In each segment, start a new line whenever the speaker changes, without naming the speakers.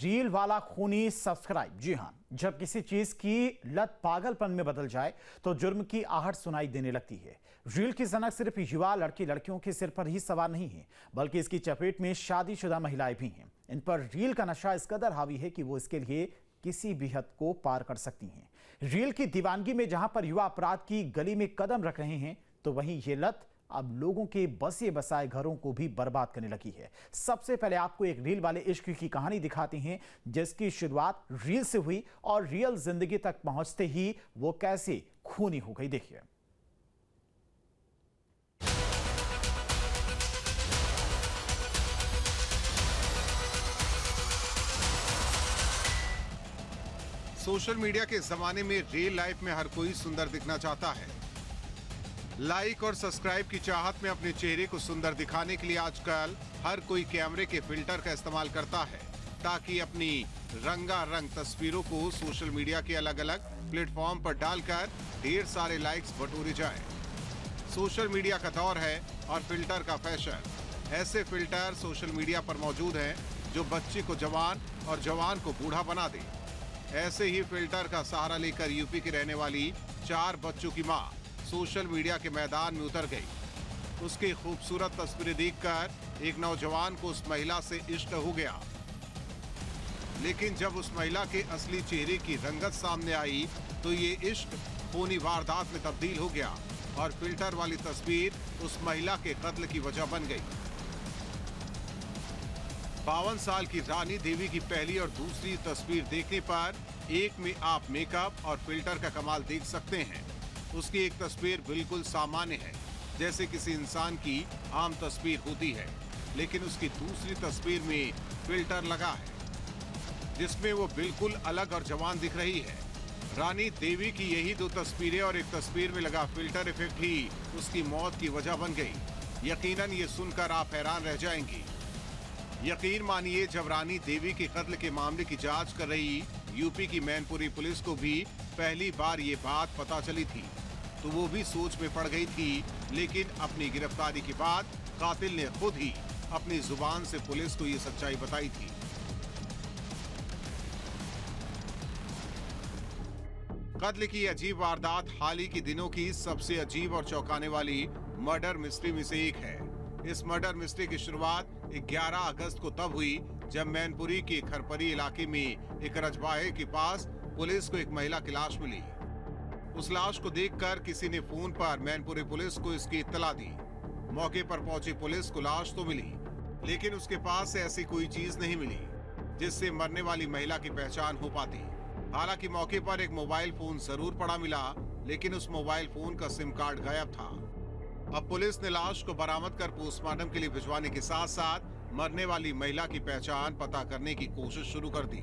Reel वाला खूनी subscribe. जी हां, जब किसी चीज की लत पागलपन में बदल जाए तो जुर्म की आहट सुनाई देने लगती है। रील की सनक सिर्फ युवा लड़की लड़कियों के सिर पर ही सवार नहीं है, बल्कि इसकी चपेट में शादीशुदा महिलाएं भी हैं। इन पर रील का नशा इस कदर हावी है कि वो इसके लिए किसी भी हद को पार कर सकती हैं। रील की दीवानगी में जहां पर युवा अपराध की गली में कदम रख रहे हैं, तो वहीं ये लत अब लोगों के बसे बसाए घरों को भी बर्बाद करने लगी है। सबसे पहले आपको एक रील वाले इश्क की कहानी दिखाते हैं, जिसकी शुरुआत रील से हुई और रियल जिंदगी तक पहुंचते ही वो कैसे खूनी हो गई। देखिए।
सोशल मीडिया के जमाने में रियल लाइफ में हर कोई सुंदर दिखना चाहता है। लाइक और सब्सक्राइब की चाहत में अपने चेहरे को सुंदर दिखाने के लिए आजकल हर कोई कैमरे के फिल्टर का इस्तेमाल करता है, ताकि अपनी रंगारंग तस्वीरों को सोशल मीडिया के अलग अलग प्लेटफॉर्म पर डालकर ढेर सारे लाइक्स बटोरे जाए। सोशल मीडिया का दौर है और फिल्टर का फैशन। ऐसे फिल्टर सोशल मीडिया पर मौजूद हैं जो बच्चे को जवान और जवान को बूढ़ा बना दे। ऐसे ही फिल्टर का सहारा लेकर यूपी की रहने वाली 4 बच्चों की मां सोशल मीडिया के मैदान में उतर गई। उसकी खूबसूरत तस्वीरें देखकर एक नौजवान को उस महिला से इश्क हो गया, लेकिन जब उस महिला के असली चेहरे की रंगत सामने आई तो ये इश्क खूनी वारदात में तब्दील हो गया और फिल्टर वाली तस्वीर उस महिला के कत्ल की वजह बन गई। 52 साल की रानी देवी की पहली और दूसरी तस्वीर देखने पर एक में आप मेकअप और फिल्टर का कमाल देख सकते हैं। उसकी एक तस्वीर बिल्कुल सामान्य है, जैसे किसी इंसान की आम तस्वीर होती है, लेकिन उसकी दूसरी तस्वीर में फिल्टर लगा है, जिसमें वो बिल्कुल अलग और जवान दिख रही है। रानी देवी की यही 2 तस्वीरें और एक तस्वीर में लगा फिल्टर इफेक्ट ही उसकी मौत की वजह बन गई। यकीनन ये सुनकर आप हैरान रह जाएंगी। यकीन मानिए, जब रानी देवी के कत्ल के मामले की जांच कर रही यूपी की मैनपुरी पुलिस को भी पहली बार ये बात पता चली थी, तो वो भी सोच में पड़ गई थी, लेकिन अपनी गिरफ्तारी के बाद कातिल ने खुद ही अपनी जुबान से पुलिस को ये सच्चाई बताई थी। कत्ल की अजीब वारदात हाल ही के दिनों की सबसे अजीब और चौंकाने वाली मर्डर मिस्ट्री में से एक है। इस मर्डर मिस्ट्री की शुरुआत 11 अगस्त को तब हुई जब मैनपुरी के खरपरी इलाके में एक रजबाहे के पास पुलिस को एक महिला की लाश मिली। उस लाश को देखकर किसी ने फोन पर मैनपुरी पुलिस को इसकी इत्तला दी। मौके पर पहुंची पुलिस को लाश तो मिली, लेकिन उसके पास से ऐसी कोई चीज नहीं मिली जिससे मरने वाली महिला की पहचान हो पाती। हालांकि मौके पर एक मोबाइल फोन जरूर पड़ा मिला, लेकिन उस मोबाइल फोन का सिम कार्ड गायब था। अब पुलिस ने लाश को बरामद कर पोस्टमार्टम के लिए भिजवाने के साथ साथ मरने वाली महिला की पहचान पता करने की कोशिश शुरू कर दी।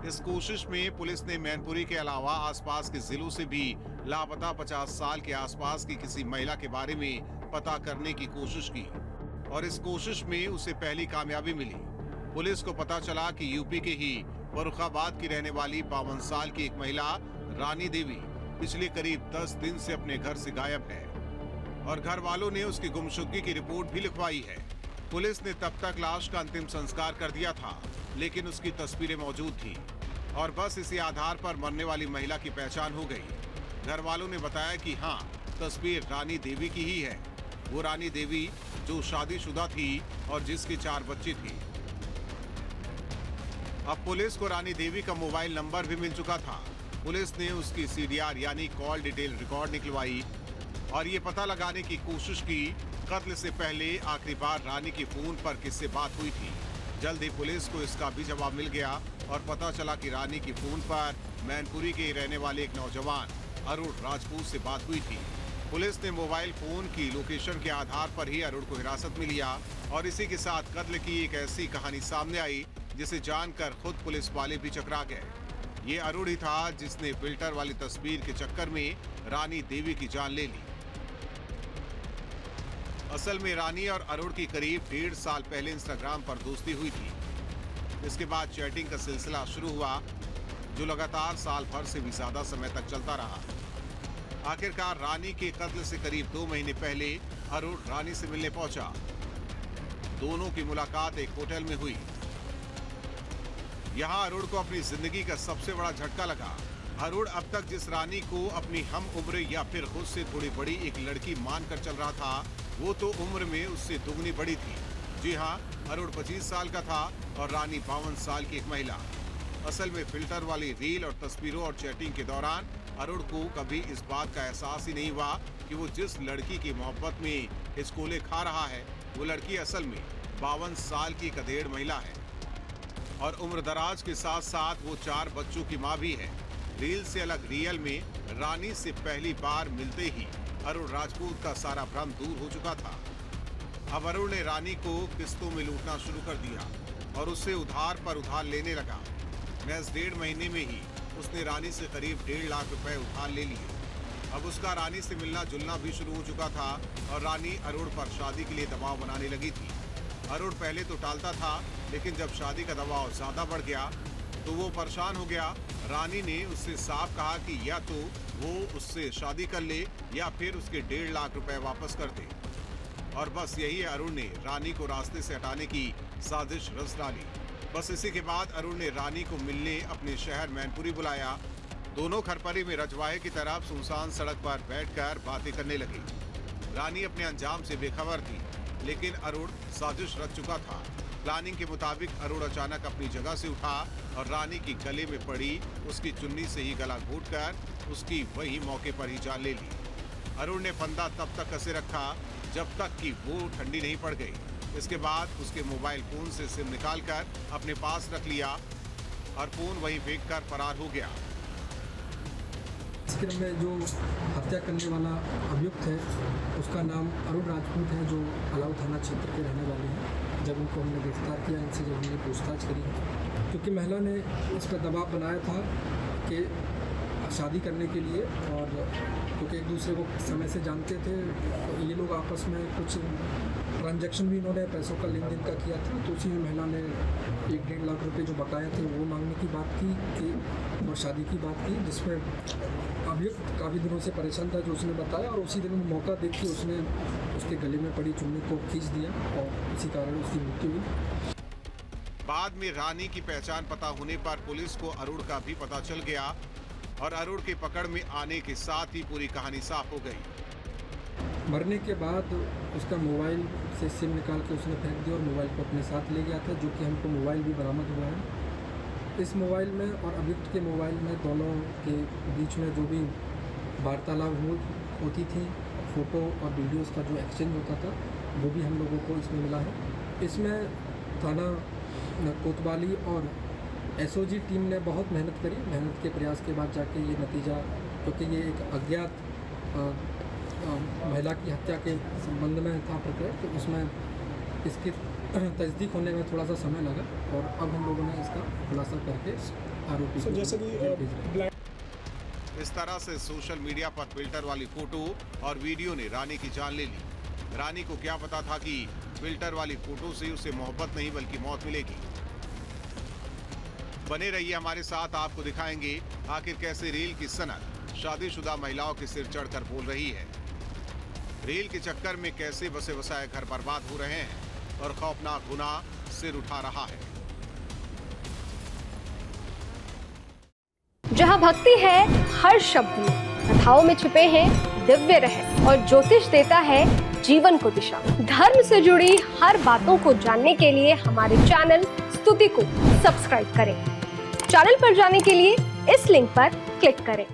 इस कोशिश में पुलिस ने मैनपुरी के अलावा आसपास के जिलों से भी लापता 50 साल के आसपास की किसी महिला के बारे में पता करने की कोशिश की और इस कोशिश में उसे पहली कामयाबी मिली। पुलिस को पता चला कि यूपी के ही फर्रुखाबाद की रहने वाली 52 साल की एक महिला रानी देवी पिछले करीब 10 दिन से अपने घर से गायब है और घर वालों ने उसकी गुमशुदगी की रिपोर्ट भी लिखवाई है। पुलिस ने तब तक लाश का अंतिम संस्कार कर दिया था, लेकिन उसकी तस्वीरें मौजूद थी और बस इसी आधार पर मरने वाली महिला की पहचान हो गई। घर वालों ने बताया कि हाँ, तस्वीर रानी देवी की ही है, वो रानी देवी जो शादीशुदा थी और जिसके 4 बच्चे थे। अब पुलिस को रानी देवी का मोबाइल नंबर भी मिल चुका था। पुलिस ने उसकी CDR यानी कॉल डिटेल रिकॉर्ड निकलवाई और ये पता लगाने की कोशिश की कत्ल से पहले आखिरी बार रानी के फोन पर किससे बात हुई थी। जल्द ही पुलिस को इसका भी जवाब मिल गया और पता चला कि रानी के फोन पर मैनपुरी के रहने वाले एक नौजवान अरुण राजपूत से बात हुई थी। पुलिस ने मोबाइल फोन की लोकेशन के आधार पर ही अरुण को हिरासत में लिया और इसी के साथ कत्ल की एक ऐसी कहानी सामने आई जिसे जानकर खुद पुलिस वाले भी चकरा गए। ये अरुण ही था जिसने फिल्टर वाली तस्वीर के चक्कर में रानी देवी की जान ले ली। असल में रानी और अरुण की करीब 1.5 साल पहले इंस्टाग्राम पर दोस्ती हुई थी। इसके बाद चैटिंग का सिलसिला शुरू हुआ, जो लगातार साल भर से भी ज्यादा समय तक चलता रहा। आखिरकार रानी के कत्ल से करीब 2 महीने पहले अरुण रानी से मिलने पहुंचा। दोनों की मुलाकात एक होटल में हुई। यहाँ अरुण को अपनी जिंदगी का सबसे बड़ा झटका लगा। अरुण अब तक जिस रानी को अपनी हम उम्र या फिर खुद से थोड़ी बड़ी एक लड़की मानकर चल रहा था, वो तो उम्र में उससे दुगनी बड़ी थी। जी हाँ, अरुण 25 साल का था और रानी 52 साल की एक महिला। असल में फिल्टर वाली रील और तस्वीरों और चैटिंग के दौरान अरुण को कभी इस बात का एहसास ही नहीं हुआ कि वो जिस लड़की की मोहब्बत में हिचकोले खा रहा है, वो लड़की असल में 52 साल की एक अधेड़ महिला है और उम्र दराज के साथ साथ वो 4 बच्चों की माँ भी है। रील से अलग रियल में रानी से पहली बार मिलते ही अरुण राजपूत का सारा भ्रम दूर हो चुका था। अब अरुण ने रानी को किस्तों में लूटना शुरू कर दिया और उससे उधार पर उधार लेने लगा। महज 1.5 महीने में ही उसने रानी से करीब 1.5 लाख रुपए उधार ले लिए। अब उसका रानी से मिलना जुलना भी शुरू हो चुका था और रानी अरुण पर शादी के लिए दबाव बनाने लगी थी। अरुण पहले तो टालता था, लेकिन जब शादी का दबाव ज्यादा बढ़ गया तो वो परेशान हो गया। रानी ने उससे साफ कहा कि या तो वो उससे शादी कर ले या फिर उसके 1.5 लाख रुपए वापस कर दे। और बस यही अरुण ने रानी को रास्ते से हटाने की साजिश रच डाली। बस इसी के बाद अरुण ने रानी को मिलने अपने शहर मैनपुरी बुलाया। दोनों खरपरी में रजवाहे की तरफ सुनसान सड़क पर बैठकर बातें करने लगी। रानी अपने अंजाम से बेखबर थी, लेकिन अरुण साजिश रच चुका था। प्लानिंग के मुताबिक अरुण अचानक अपनी जगह से उठा और रानी की गले में पड़ी उसकी चुन्नी से ही गला घोंटकर उसकी वही मौके पर ही जान ले ली। अरुण ने फंदा तब तक कसे रखा जब तक कि वो ठंडी नहीं पड़ गई। इसके बाद उसके मोबाइल फोन से सिम निकालकर अपने पास रख लिया और फोन वहीं फेंककर फरार हो गया।
इस क्रम में जो हत्या करने वाला अभियुक्त है उसका नाम अरुण राजपूत है, जो अलाव थाना क्षेत्र के रहने वाले हैं। जब उनको हमने गिरफ्तार किया, इनसे जब हमने पूछताछ करी है, क्योंकि महिला ने इस पर दबाव बनाया था कि शादी करने के लिए, और क्योंकि एक दूसरे को समय से जानते थे, तो ये लोग आपस में कुछ ट्रांजैक्शन भी इन्होंने पैसों का लेन देन का किया था। तो उसी में महिला ने 1.5 लाख रुपए जो बकाया थे वो मांगने की बात की और शादी की बात की, जिसमें अभियुक्त काफ़ी दिनों से परेशान था, जो उसने बताया। और उसी दिन मौका देख के उसने उसके गले में पड़ी चुन्नी को खींच दिया और इसी कारण उसकी मृत्यु हुई।
बाद में रानी की पहचान पता होने पर पुलिस को अरुण का भी पता चल गया और अरुण के पकड़ में आने के साथ ही पूरी कहानी साफ हो गई।
मरने के बाद उसका मोबाइल से सिम निकाल के उसने फेंक दिया और मोबाइल को अपने साथ ले गया था, जो कि हमको मोबाइल भी बरामद हुआ है। इस मोबाइल में और अभियुक्त के मोबाइल में दोनों के बीच में जो भी वार्तालाप होती थी, फ़ोटो और वीडियोस का जो एक्सचेंज होता था, वो भी हम लोगों को इसमें मिला है। इसमें थाना कोतवाली और एसओजी टीम ने बहुत मेहनत करी। मेहनत के प्रयास के बाद जाके ये नतीजा, क्योंकि ये एक अज्ञात महिला की हत्या के संबंध में था प्रकरण, तो उसमें इसकी तस्दीक होने में थोड़ा सा समय लगा और अब हम लोगों ने इसका खुलासा करके आरोपी को
जैसे कि
इस तरह से सोशल मीडिया पर फिल्टर वाली फोटो और वीडियो ने रानी की जान ले ली। रानी को क्या पता था कि फिल्टर वाली फोटो से उसे मोहब्बत नहीं बल्कि मौत मिलेगी। बने रहिए हमारे साथ, आपको दिखाएंगे आखिर कैसे रील की सनक शादीशुदा महिलाओं के सिर चढ़कर बोल रही है। रील के चक्कर में कैसे बसे बसाए घर बर्बाद हो रहे हैं और खौफनाक गुनाह सिर उठा रहा है।
जहां भक्ति है हर शब्द में, कथाओं में छिपे हैं दिव्य रहस्य और ज्योतिष देता है जीवन को दिशा। धर्म से जुड़ी हर बातों को जानने के लिए हमारे चैनल स्तुति को सब्सक्राइब करें। चैनल पर जाने के लिए इस लिंक पर क्लिक करें।